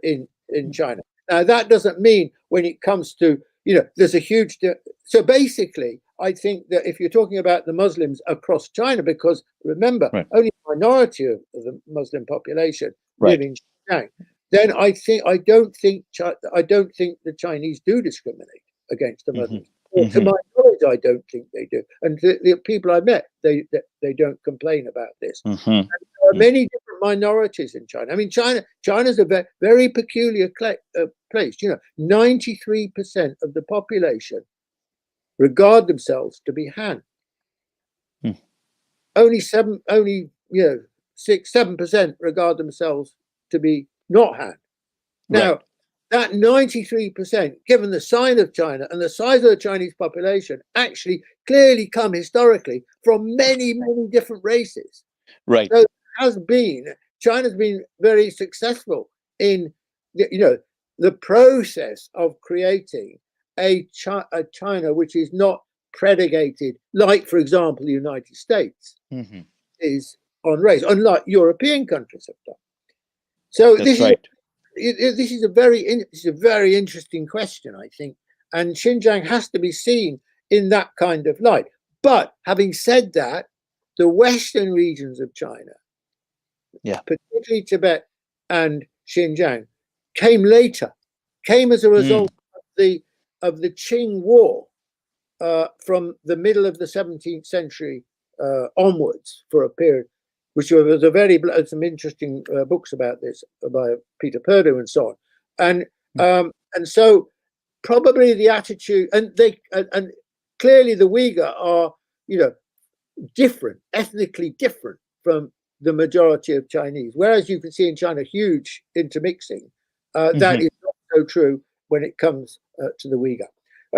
in China. Now, that doesn't mean when it comes to, you know, there's a huge... So basically, I think that if you're talking about the Muslims across China, because remember, only a minority of the Muslim population live in Xinjiang, then I don't think the Chinese do discriminate against the Muslims. To my knowledge, I don't think they do. And the people I met, they don't complain about this. And there are many different minorities in China. I mean, China's a very peculiar place. You know, 93% of the population regard themselves to be Han. Only 6-7% regard themselves to be not Han. Now, that 93%, given the size of China and the size of the Chinese population, actually clearly come historically from many, many different races. Right. So China's been very successful in, the process of creating a China which is not predicated, like, for example, the United States is on race, unlike European countries have done. So That's right. This is a very interesting question, I think, and Xinjiang has to be seen in that kind of light. But having said that, the western regions of China, particularly Tibet and Xinjiang, came later, came as a result of the Qing War from the middle of the 17th century onwards for a period, which was some interesting books about this by Peter Perdue and so on, and so probably the attitude, and clearly the Uyghur are different, ethnically different from the majority of Chinese, whereas you can see in China huge intermixing. That is not so true when it comes to the Uyghur.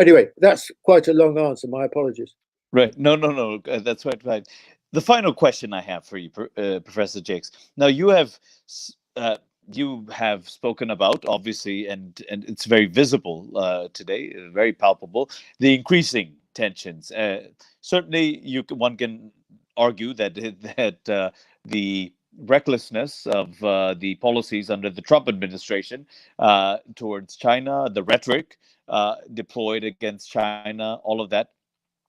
Anyway, that's quite a long answer. My apologies. Right. No. That's right. Right. The final question I have for you, Professor Jacques. Now, you have spoken about, obviously, and it's very visible today, very palpable, the increasing tensions. Certainly, one can argue that the recklessness of the policies under the Trump administration towards China, the rhetoric deployed against China, all of that.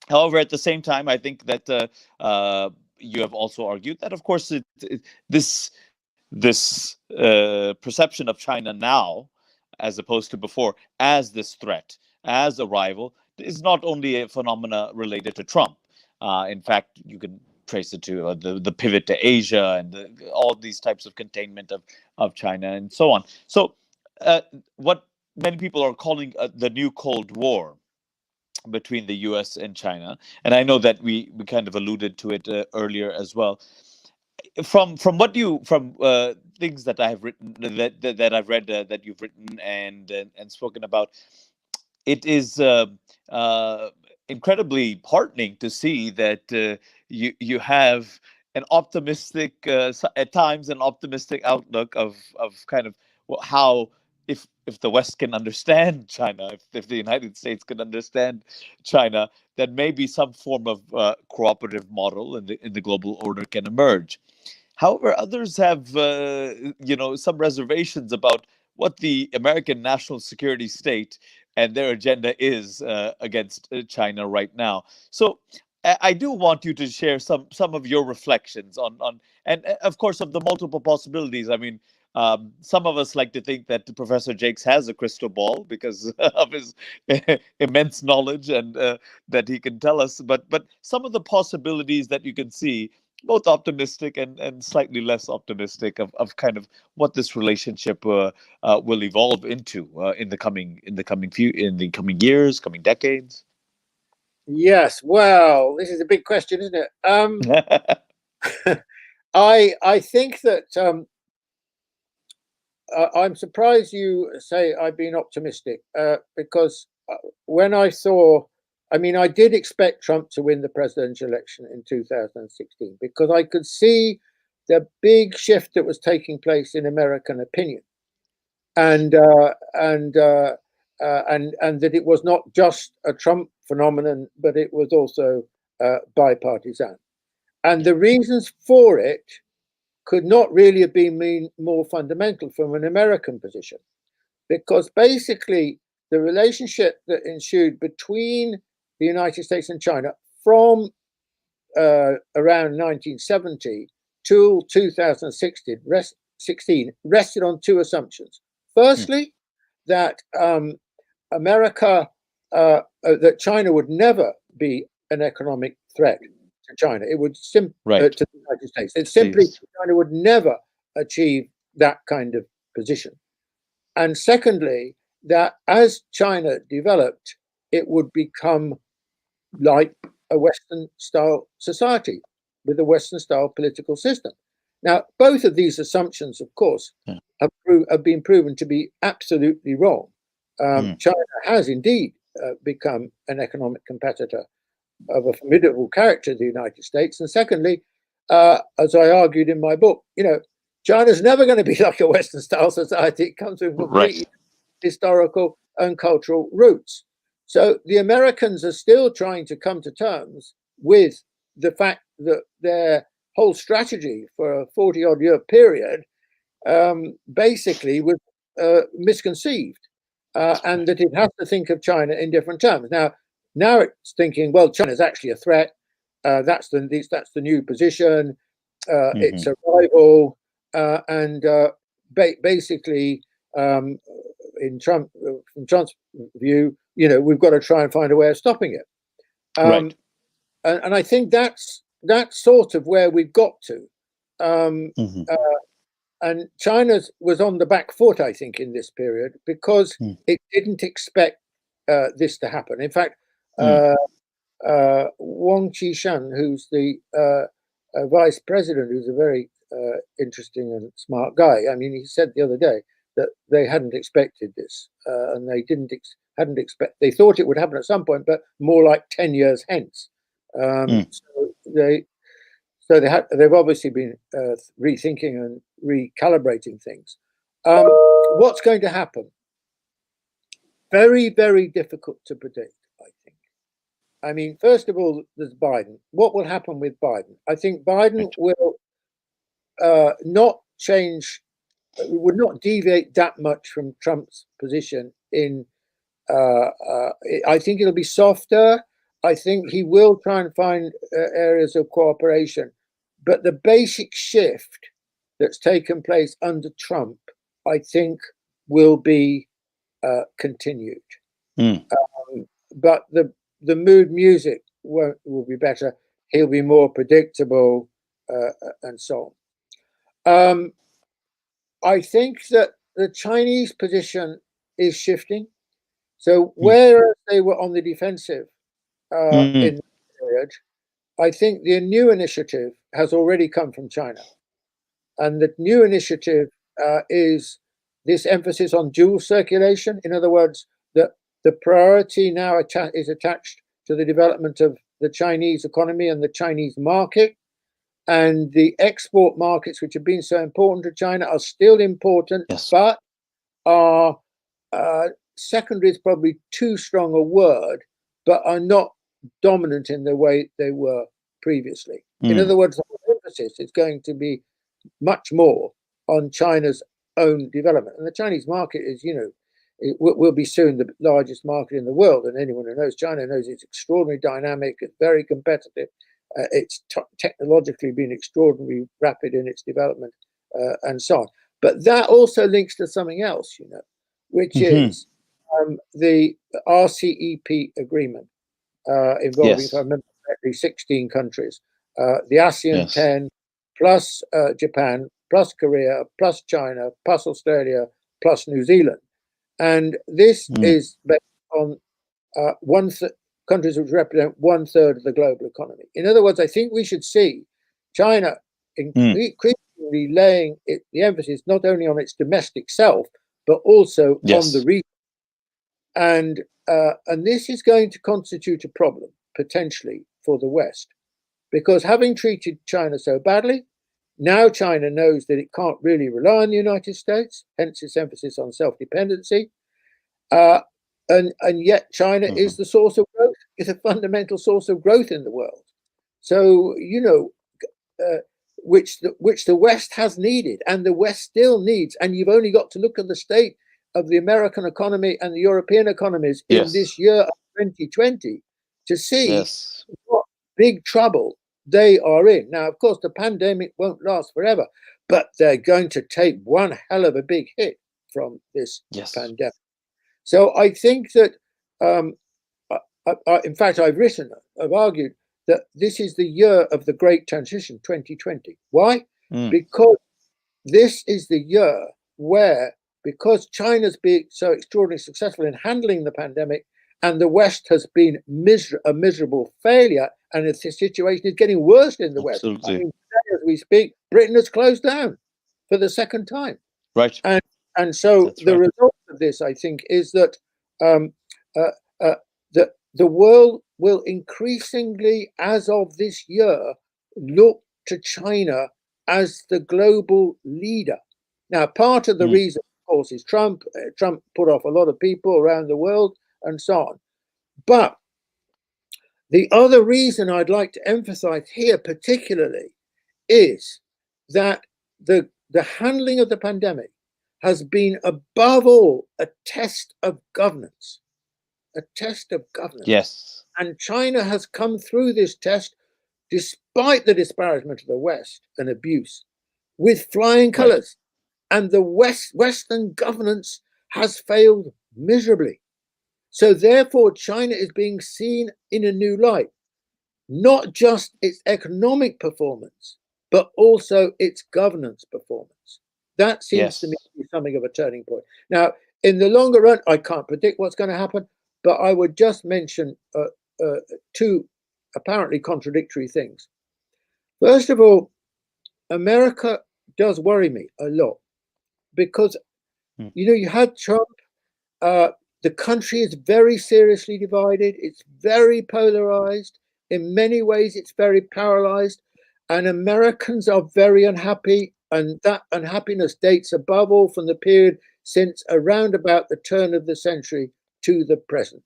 However, at the same time, I think that you have also argued that, of course, this perception of China now, as opposed to before, as this threat, as a rival, is not only a phenomena related to Trump. In fact, you can trace it to the pivot to Asia and all these types of containment of China and so on. So, what many people are calling the new Cold War between the U.S. and China, and I know that we kind of alluded to it earlier as well. From things that I have written, that I've read, that you've written and spoken about, it is incredibly heartening to see that you have an optimistic, at times, an optimistic outlook of kind of how, if the West can understand China, if the United States can understand China, then maybe some form of cooperative model in the global order can emerge. However, others have some reservations about what the American national security state and their agenda is against China right now. So I do want you to share some of your reflections on and of course of the multiple possibilities. I mean, some of us like to think that Professor Jacques has a crystal ball because of his immense knowledge and that he can tell us. But some of the possibilities that you can see, both optimistic and slightly less optimistic, of kind of what this relationship will evolve into in the coming years, coming decades. Yes, well, this is a big question, isn't it? I think that I'm surprised you say I've been optimistic because when I did expect Trump to win the presidential election in 2016 because I could see the big shift that was taking place in American opinion, and that it was not just a Trump phenomenon, but it was also bipartisan, and the reasons for it could not really have been more fundamental from an American position, because basically the relationship that ensued between the United States and China from around 1970 till 2016 rested on two assumptions. Firstly, that that China would never be an economic threat to China. It would to the United States. It's simply China would never achieve that kind of position. And secondly, that as China developed, it would become like a Western-style society with a Western-style political system. Now, both of these assumptions, of course, have been proven to be absolutely wrong. China has indeed become an economic competitor of a formidable character to the United States. And secondly, as I argued in my book, China's never going to be like a Western-style society. It comes with completely historical and cultural roots. So the Americans are still trying to come to terms with the fact that their whole strategy for a 40-odd year period basically was misconceived, and that it has to think of China in different terms. Now it's thinking, well, China's actually a threat. That's the new position. It's a rival, and basically, from Trump's view, we've got to try and find a way of stopping it. And I think that's sort of where we've got to. And China was on the back foot, I think, in this period because it didn't expect this to happen. In fact, Wang Qishan, who's the vice president, who's a very interesting and smart guy. I mean, he said the other day that they hadn't expected this, and they hadn't expect. They thought it would happen at some point, but more like 10 years hence. So they've obviously been rethinking and recalibrating things. What's going to happen? Very, very difficult to predict, I think. I mean, first of all, there's Biden. What will happen with Biden? I think Biden will not change, would not deviate that much from Trump's position in, I think it'll be softer. I think he will try and find areas of cooperation. But the basic shift that's taken place under Trump, I think, will be continued. But the mood music will be better. He'll be more predictable, and so on. I think that the Chinese position is shifting. So whereas they were on the defensive in the period, I think the new initiative has already come from China. And the new initiative is this emphasis on dual circulation. In other words, that the priority now is attached to the development of the Chinese economy and the Chinese market. And the export markets, which have been so important to China, are still important, but are secondary is probably too strong a word, but are not dominant in the way they were previously. In other words, the emphasis is going to be much more on China's own development. And the Chinese market is, it will be soon the largest market in the world. And anyone who knows China knows it's extraordinarily dynamic, it's very competitive. It's technologically been extraordinarily rapid in its development, and so on. But that also links to something else, which is the RCEP agreement involving, if I remember correctly, 16 countries. The ASEAN 10, plus Japan, plus Korea, plus China, plus Australia, plus New Zealand. And this is based on countries which represent 1/3 of the global economy. In other words, I think we should see China increasingly laying the emphasis not only on its domestic self, but also on the region. And this is going to constitute a problem, potentially, for the West. Because having treated China so badly, now China knows that it can't really rely on the United States, hence its emphasis on self-dependency. And yet China is the source of growth, is a fundamental source of growth in the world. So, which the West has needed, and the West still needs. And you've only got to look at the state of the American economy and the European economies in this year of 2020 to see what big trouble they are in. Now, of course, the pandemic won't last forever, but they're going to take one hell of a big hit from this pandemic. So I think that, in fact, I've argued that this is the year of the great transition, 2020. Why? Because this is the year where, because China's been so extraordinarily successful in handling the pandemic, and the West has been a miserable failure, and the situation is getting worse in the West. I mean, today, as we speak, Britain has closed down for the second time. Right. And so That's the right. result of this, I think, is that the world will increasingly, as of this year, look to China as the global leader. Now, part of the reason, of course, is Trump. Trump put off a lot of people around the world and so on. But the other reason I'd like to emphasize here particularly is that the handling of the pandemic has been above all a test of governance, a test of governance. Yes. And China has come through this test, despite the disparagement of the West and abuse, with flying colors. Right. And the Western governance has failed miserably. So therefore, China is being seen in a new light, not just its economic performance, but also its governance performance. That seems to me to be something of a turning point. Now, in the longer run, I can't predict what's going to happen, but I would just mention two apparently contradictory things. First of all, America does worry me a lot because, you know, you had Trump. The country is very seriously divided. It's very polarized. In many ways, it's very paralyzed. And Americans are very unhappy. And that unhappiness dates above all from the period since around about the turn of the century to the present.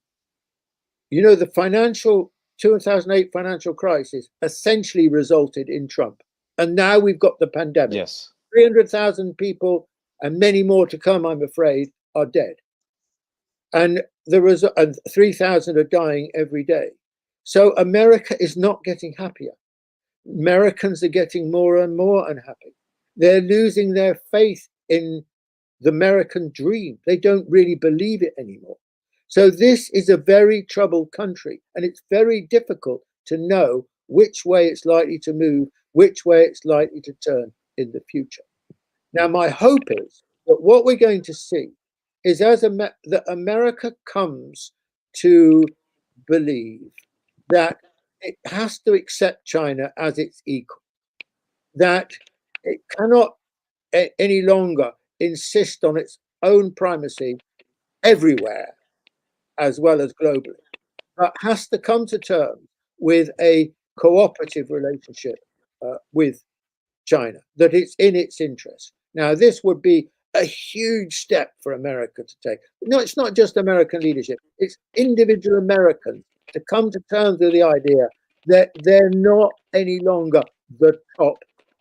You know, the 2008 financial crisis essentially resulted in Trump. And now we've got the pandemic. Yes. 300,000 people and many more to come, I'm afraid, are dead. And 3,000 are dying every day. So America is not getting happier. Americans are getting more and more unhappy. They're losing their faith in the American dream. They don't really believe it anymore. So this is a very troubled country, and it's very difficult to know which way it's likely to move, which way it's likely to turn in the future. Now, my hope is that what we're going to see is that America comes to believe that it has to accept China as its equal, that it cannot any longer insist on its own primacy everywhere as well as globally, but has to come to terms with a cooperative relationship with China, that it's in its interest. Now, this would be a huge step for America to take. No, it's not just American leadership, it's individual Americans to come to terms with the idea that they're not any longer the top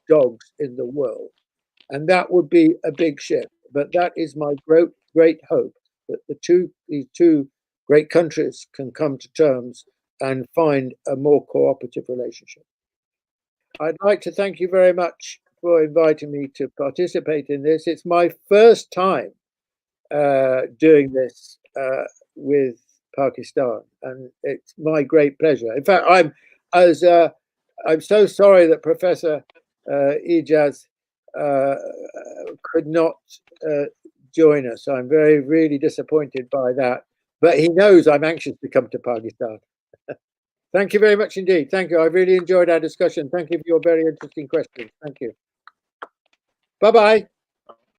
dogs in the world. And that would be a big shift. But that is my great hope, that these two great countries can come to terms and find a more cooperative relationship. I'd like to thank you very much for inviting me to participate in this. It's my first time doing this with Pakistan, and it's my great pleasure. In fact, I'm so sorry that Professor Ejaz could not join us. I'm really disappointed by that. But he knows I'm anxious to come to Pakistan. Thank you very much indeed. Thank you. I really enjoyed our discussion. Thank you for your very interesting questions. Thank you. Bye-bye.